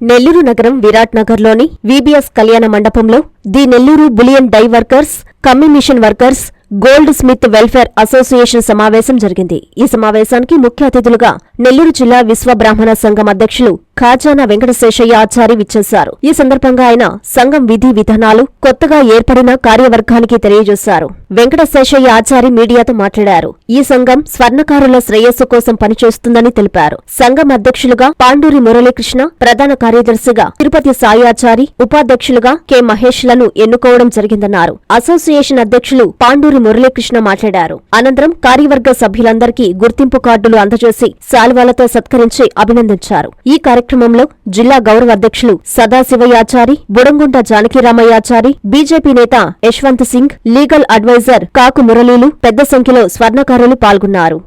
నెల్లూరు నగరం విరాట్ నగర్లోని వీబీఎస్ కళ్యాణ మండపంలో the Nellore bullion die workers, commission workers, goldsmith welfare association సమావేశం జరిగింది. ఈ సమావేశానికి ముఖ్య అతిథులుగా నెల్లూరు జిల్లా విశ్వ బ్రాహ్మణ సంఘం అధ్యక్షులు ఖాజానా వెంకటశేషయ్య ఆచారి విచ్చేశారు. ఈ సందర్భంగా ఆయన సంఘం విధి విధానాలు, కొత్తగా ఏర్పడిన కార్యవర్గానికి తెలియజేశారు. వెంకటశేషయ్య ఆచారి మీడియాతో మాట్లాడారు. ఈ సంఘం స్వర్ణకారుల శ్రేయస్సు కోసం పనిచేస్తుందని తెలిపారు. సంఘం అధ్యక్షులుగా పాండూరి మురళీకృష్ణ, ప్రధాన కార్యదర్శిగా తిరుపతి సాయి ఆచారి, ఉపాధ్యక్షులుగా కె మహేష్ లను ఎన్నుకోవడం జరిగిందన్నారు. అసోసియేషన్ అధ్యక్షులు పాండూరి మురళీకృష్ణ మాట్లాడారు. అనంతరం కార్యవర్గ సభ్యులందరికీ గుర్తింపు కార్డులు అందజేసి శాల్వాలతో సత్కరించి అభినందించారు. ఈ కార్యక్రమంలో జిల్లా గౌరవ అధ్యక్షులు సదాశివయాచారి, బుడంగుంట జానకిరామయ్యాచారి, బీజేపీ నేత యశ్వంత్ సింగ్, లీగల్ అడ్వైజర్ కాకు మురళీలు పెద్ద సంఖ్యలో స్వర్ణకారులు పాల్గొన్నారు.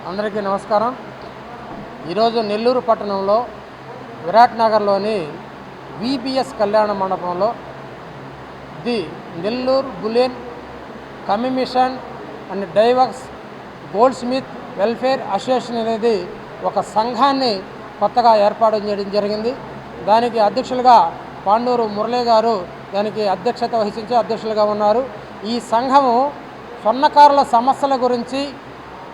అందరికీ నమస్కారం. ఈరోజు నెల్లూరు పట్టణంలో విరాట్ నగర్లోని వీబీఎస్ కళ్యాణ మండపంలో the Nellore bullion commission and divers goldsmith welfare association అనేది ఒక సంఘాన్ని కొత్తగా ఏర్పాటు చేయడం జరిగింది. దానికి అధ్యక్షులుగా పాండూరు మురళీ గారు దానికి అధ్యక్షత వహించి అధ్యక్షులుగా ఉన్నారు. ఈ సంఘము స్వర్ణకారుల సమస్యల గురించి,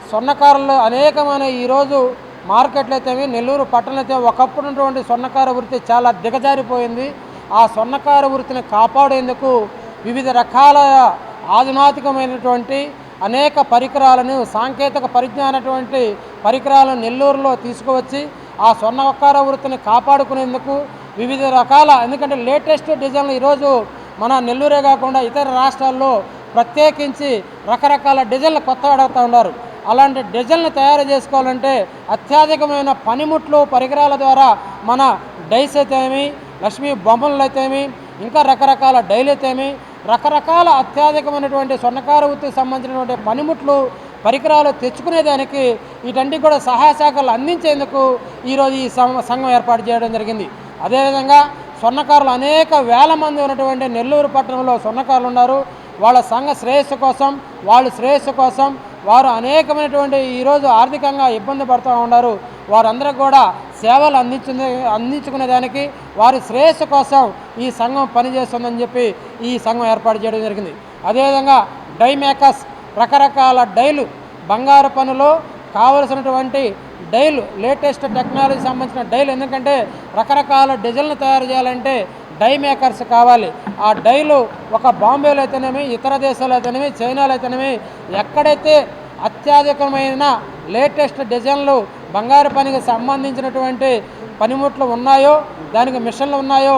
స్వర్ణకారులు అనేకమైన ఈరోజు మార్కెట్లు అయితేమి, నెల్లూరు పట్టణంలో అయితే ఒకప్పుడు ఉన్నటువంటి స్వర్ణకార వృత్తి చాలా దిగజారిపోయింది. ఆ స్వర్ణకార వృత్తిని కాపాడేందుకు వివిధ రకాల ఆధునాతికమైనటువంటి అనేక పరికరాలను, సాంకేతిక పరిజ్ఞానటువంటి పరికరాలను నెల్లూరులో తీసుకువచ్చి ఆ స్వర్ణకార వృత్తిని కాపాడుకునేందుకు వివిధ రకాల, ఎందుకంటే లేటెస్ట్ డిజైన్లు ఈరోజు మన నెల్లూరే కాకుండా ఇతర రాష్ట్రాల్లో ప్రత్యేకించి రకరకాల డిజైన్లు కొత్తగా అడుగుతూ ఉన్నారు. అలాంటి డిజైన్లు తయారు చేసుకోవాలంటే అత్యధికమైన పనిముట్లు, పరికరాల ద్వారా మన డైస్ అయితేమి, లక్ష్మీ బొమ్మలు అయితేమి, ఇంకా రకరకాల డైలు అయితేమి, రకరకాల అత్యధికమైనటువంటి స్వర్ణకార వృత్తికి సంబంధించినటువంటి పనిముట్లు, పరికరాలు తెచ్చుకునేదానికి వీటన్నిటి కూడా సహాయ శాఖలు అందించేందుకు ఈరోజు ఈ సంఘం ఏర్పాటు చేయడం జరిగింది. అదేవిధంగా స్వర్ణకారులు అనేక వేల మంది ఉన్నటువంటి నెల్లూరు పట్టణంలో స్వర్ణకారులు ఉన్నారు. వాళ్ళ సంఘ శ్రేయస్సు కోసం, వాళ్ళ శ్రేయస్సు కోసం వారు అనేకమైనటువంటి ఈరోజు ఆర్థికంగా ఇబ్బంది పడుతూ ఉన్నారు. వారందరూ కూడా సేవలు అందించుకునేదానికి, వారి శ్రేయస్సు కోసం ఈ సంఘం పనిచేస్తుందని చెప్పి ఈ సంఘం ఏర్పాటు చేయడం జరిగింది. అదేవిధంగా డై మేకర్స్, రకరకాల డైలు, బంగారు పనులో కావలసినటువంటి డైలు, లేటెస్ట్ టెక్నాలజీ సంబంధించిన డైలు, ఎందుకంటే రకరకాల డిజైన్లు తయారు చేయాలంటే డై మేకర్స్ కావాలి. ఆ డైలు ఒక బాంబేలో అయితేనేమి, ఇతర దేశాలు అయితేనేమి, చైనాలో అయితేనేమి, ఎక్కడైతే అత్యధికమైన లేటెస్ట్ డిజైన్లు, బంగారు పనికి సంబంధించినటువంటి పనిముట్లు ఉన్నాయో, దానికి మిషన్లు ఉన్నాయో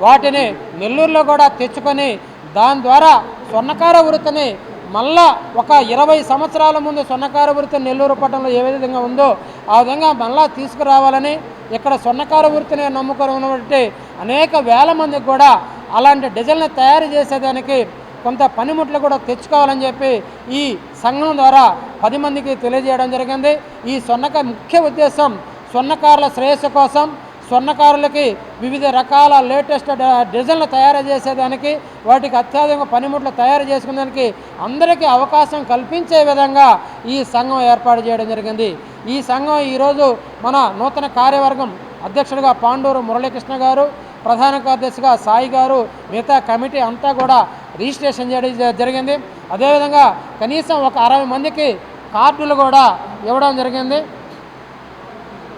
వాటిని నెల్లూరులో కూడా తెచ్చుకొని దాని ద్వారా స్వర్ణకార వృత్తిని మళ్ళా ఒక 20 సంవత్సరాల ముందు స్వర్ణకార వృత్తి నెల్లూరు పట్టణంలో ఏ విధంగా ఉందో ఆ విధంగా మళ్ళా తీసుకురావాలని, ఇక్కడ స్వర్ణకార వృత్తిని నమ్ముకొని ఉన్నటువంటి అనేక వేల మందికి కూడా అలాంటి డిజైన్లు తయారు చేసేదానికి కొంత పనిముట్లు కూడా తెచ్చుకోవాలని చెప్పి ఈ సంఘం ద్వారా 10 మందికి తెలియజేయడం జరిగింది. ఈ ముఖ్య ఉద్దేశం స్వర్ణకారుల శ్రేయస్సు కోసం, స్వర్ణకారులకి వివిధ రకాల లేటెస్ట్ డిజైన్లు తయారు చేసేదానికి, వాటికి అత్యధిక పనిముట్లు తయారు చేసుకునేదానికి అందరికీ అవకాశం కల్పించే విధంగా ఈ సంఘం ఏర్పాటు చేయడం జరిగింది. ఈ సంఘం ఈరోజు మన నూతన కార్యవర్గం అధ్యక్షుడిగా పాండూరు మురళీకృష్ణ గారు, ప్రధాన కార్యదర్శిగా సాయి గారు, మిగతా కమిటీ అంతా కూడా రిజిస్ట్రేషన్ చేయడం జరిగింది. అదేవిధంగా కనీసం ఒక 60 మందికి కార్డులు కూడా ఇవ్వడం జరిగింది.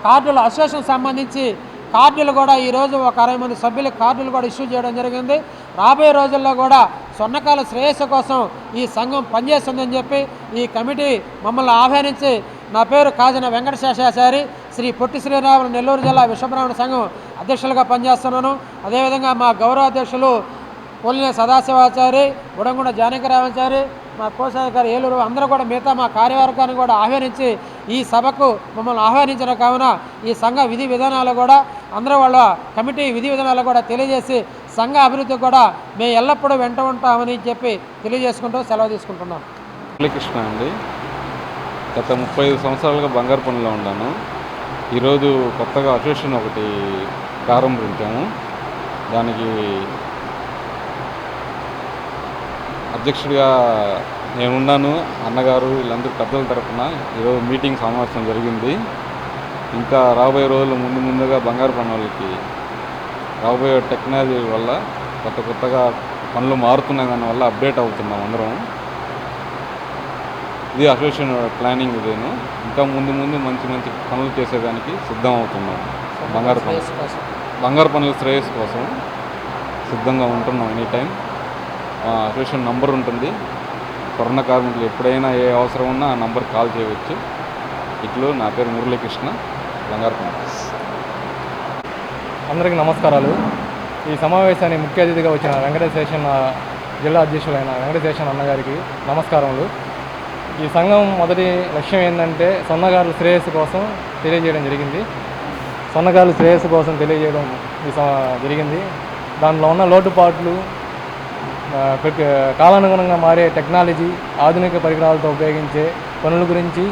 కార్డుల అసోసియేషన్ సంబంధించి కార్డులు కూడా ఈరోజు ఒక 60 మంది సభ్యులకు కార్డులు కూడా ఇష్యూ చేయడం జరిగింది. రాబోయే రోజుల్లో కూడా స్వర్ణకారుల శ్రేయస్సు కోసం ఈ సంఘం పనిచేస్తుందని చెప్పి ఈ కమిటీ మమ్మల్ని ఆహ్వానించి, నా పేరు ఖాజానా వెంకటశేషాచారి, శ్రీ పొట్టి శ్రీరాములు నెల్లూరు జిల్లా విశ్వబ్రాహ్మణ సంఘం అధ్యక్షులుగా పనిచేస్తున్నాను. అదేవిధంగా మా గౌరవ అధ్యక్షులు పోలినే సదాశివాచారి, బుడంగుంట జానకిరామాచారి, మా కోశాధికారి ఏలూరు, అందరూ కూడా మిగతా మా కార్యవర్గాన్ని కూడా ఆహ్వానించి ఈ సభకు మమ్మల్ని ఆహ్వానించిన కావున ఈ సంఘ విధి విధానాలు కూడా అందరూ వాళ్ళ కమిటీ విధి విధానాలు కూడా తెలియజేసి సంఘ అభివృద్ధి కూడా మేము ఎల్లప్పుడూ వెంట ఉంటామని చెప్పి తెలియజేసుకుంటూ సెలవు తీసుకుంటున్నాం. మురళీకృష్ణ అండి. గత 35 సంవత్సరాలుగా బంగారు పనిలో ఉన్నాను. ఈరోజు కొత్తగా అసోసియేషన్ ఒకటి ప్రారంభించాము. దానికి అధ్యక్షుడిగా నేనున్నాను. అన్నగారు వీళ్ళందరూ పెద్దల తరఫున ఈరోజు మీటింగ్ సమావేశం జరిగింది. ఇంకా రాబోయే రోజుల్లో ముందుగా బంగారు పని వాళ్ళకి రాబోయే టెక్నాలజీ వల్ల కొత్తగా పనులు మారుతున్నాయి, దానివల్ల అప్డేట్ అవుతున్నాం అందరం. ఇది అసోసియేషన్ ప్లానింగ్. ఇదేను ఇంకా ముందు మంచి పనులు చేసేదానికి సిద్ధం అవుతున్నాం. బంగారు పనుల శ్రేయస్సు కోసం సిద్ధంగా ఉంటున్నాం. ఎనీ టైం అసోసియేషన్ నంబర్ ఉంటుంది. స్వర్ణ కార్మికులు ఎప్పుడైనా ఏ అవసరం ఉన్నా ఆ నంబర్ కాల్ చేయవచ్చు. ఇట్లు నా పేరు మురళీకృష్ణ, బంగారు పనులు. అందరికీ నమస్కారాలు. ఈ సమావేశానికి ముఖ్య అతిథిగా వచ్చిన వెంకటేశేషన్ జిల్లా అధ్యక్షులైన వెంకటేశేషన్ అన్నగారికి నమస్కారములు. ఈ సంఘం మొదటి లక్ష్యం ఏంటంటే సొన్నగారుల శ్రేయస్సు కోసం తెలియజేయడం జరిగింది. సొన్నగారుల శ్రేయస్సు కోసం తెలియజేయడం జరిగింది. దానిలో ఉన్న లోటుపాట్లు, కాలానుగుణంగా మారే టెక్నాలజీ, ఆధునిక పరికరాలతో ఉపయోగించే పనుల గురించి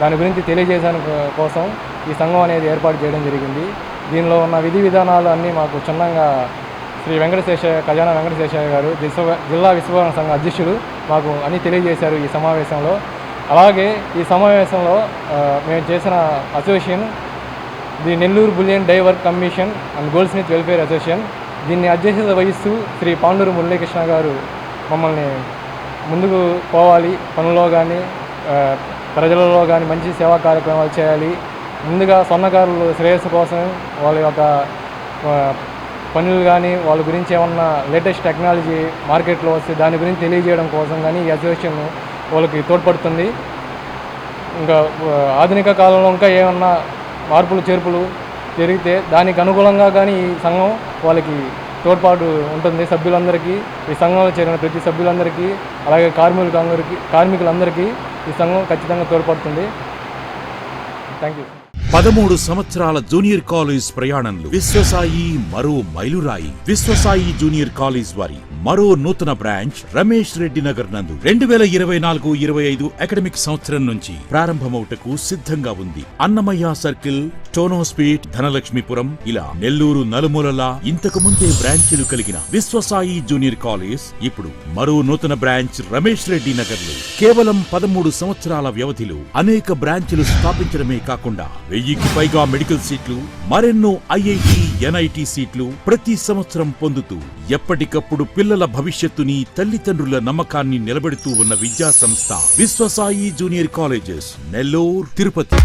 దాని గురించి తెలియజేయడానికి కోసం ఈ సంఘం అనేది ఏర్పాటు చేయడం జరిగింది. దీనిలో ఉన్న విధి విధానాలు అన్నీ మాకు క్షుణ్ణంగా శ్రీ ఖజానా వెంకటశేషయ్య గారు జిల్లా విశ్వకర్మ సంఘ అధ్యక్షులు మాకు అన్నీ తెలియజేశారు ఈ సమావేశంలో. అలాగే ఈ సమావేశంలో మేము చేసిన association the Nellore bullion die work commission and goldsmith welfare association, దీన్ని అధ్యక్షత వహిస్తూ శ్రీ పాండూరు మురళీకృష్ణ గారు మమ్మల్ని ముందుకు పోవాలి, పనుల్లో కానీ ప్రజలలో కానీ మంచి సేవా కార్యక్రమాలు చేయాలి, ముందుగా స్వర్ణకారుల శ్రేయస్సు కోసం వాళ్ళ యొక్క పనులు కానీ వాళ్ళ గురించి ఏమన్నా లేటెస్ట్ టెక్నాలజీ మార్కెట్లో వస్తే దాని గురించి తెలియజేయడం కోసం కానీ ఈ అసోసియేషన్ వాళ్ళకి తోడ్పడుతుంది. ఇంకా ఆధునిక కాలంలో ఇంకా ఏమన్నా మార్పులు చేర్పులు జరిగితే దానికి అనుకూలంగా కానీ ఈ సంఘం వాళ్ళకి తోడ్పాటు ఉంటుంది. సభ్యులందరికీ, ఈ సంఘంలో చేరిన ప్రతి సభ్యులందరికీ, అలాగే కార్మికులందరికీ ఈ సంఘం ఖచ్చితంగా తోడ్పడుతుంది. Thank you. 13 సంవత్సరాల జూనియర్ కాలేజ్ ప్రయాణంలో విశ్వసాయి మరో మైలురాయి. విశ్వసాయి జూనియర్ కాలేజ్ వారి మరో నూతన బ్రాంచ్ రమేష్ రెడ్డి నగర్ నందు 2024-25 అకాడమిక్ సంవత్సరం నుంచి ప్రారంభమవుటకు సిద్ధంగా ఉంది. అన్నమయ్య సర్కిల్, టోనోస్పీట్, ధనలక్ష్మీపురం ఇలా నెల్లూరు నలుమూలలా ఇంతకు ముందే బ్రాంచీలు కలిగిన విశ్వసాయి జూనియర్ కాలేజ్ ఇప్పుడు మరో నూతన బ్రాంచ్ రమేష్ రెడ్డి నగర్ లో కేవలం 13 సంవత్సరాల వ్యవధిలో అనేక బ్రాంచ్లు స్థాపించడమే కాకుండా 1000కి పైగా మెడికల్ సీట్లు, మరెన్నో ఐఐటి, ఎన్ఐటి సీట్లు ప్రతి సంవత్సరం పొందుతూ ఎప్పటికప్పుడు పిల్లల భవిష్యత్తుని, తల్లిదండ్రుల నమ్మకాన్ని నిలబెడుతూ ఉన్న విద్యా సంస్థ విశ్వసాయి జూనియర్ కాలేజెస్, నెల్లూరు, తిరుపతి.